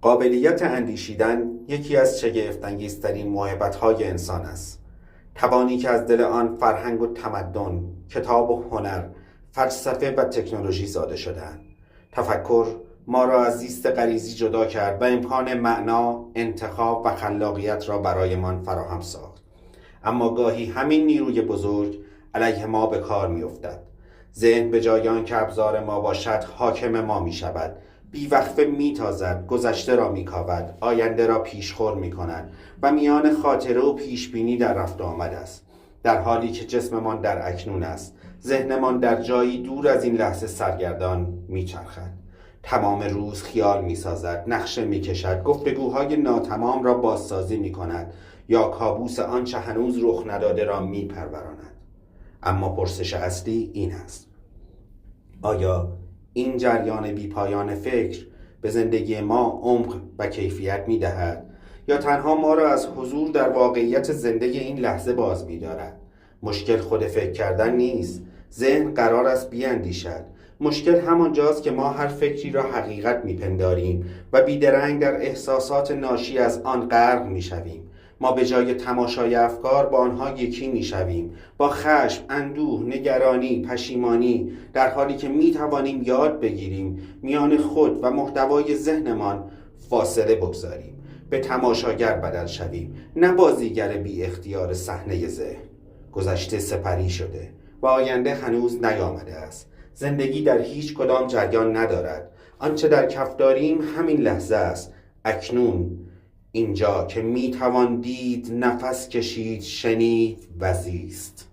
قابلیت اندیشیدن یکی از شگفت‌انگیزترین موهبت‌های انسان است. توانی که از دل آن فرهنگ و تمدن، کتاب و هنر، فلسفه و تکنولوژی زاده شده‌اند. تفکر ما را از زیست غریزی جدا کرد و امکان معنا، انتخاب و خلاقیت را برایمان فراهم ساخت. اما گاهی همین نیروی بزرگ علیه ما به کار می‌افتد. ذهن به جای آنکه ابزار ما باشد، حاکم ما می‌شود. بیوقفه میتازد، گذشته را میکاود، آینده را پیشخور میکند و میان خاطره و پیشبینی در رفت و آمد است. در حالی که جسممان در اکنون است، ذهنمان در جایی دور از این لحظه سرگردان میچرخد. تمام روز خیال میسازد، نقشه میکشد، گفتگوهای ناتمام را بازسازی میکند یا کابوس آنچه هنوز رخ نداده را میپروراند. اما پرسش اصلی این است: آیا این جریان بیپایان فکر به زندگی ما عمق و کیفیت می‌دهد یا تنها ما را از حضور در واقعیت زندگی این لحظه باز می‌دارد؟ مشکل خود فکر کردن نیست. ذهن قرار است بیاندیشد. مشکل همانجاست که ما هر فکری را حقیقت می‌پنداریم و بیدرنگ در احساسات ناشی از آن غرق می‌شویم. ما به جای تماشای افکار با آنها یکی میشویم، با خشم، اندوه، نگرانی، پشیمانی، در حالی که میتوانیم یاد بگیریم میان خود و محتوای ذهنمان فاصله بگذاریم، به تماشاگر بدل شویم، نه بازیگر بی اختیار صحنه ذهن. گذشته سپری شده و آینده هنوز نیامده است. زندگی در هیچ کدام جریان ندارد. آنچه در کف داریم همین لحظه است، اکنون، اینجا که میتوان دید، نفس کشید، شنید و زیست.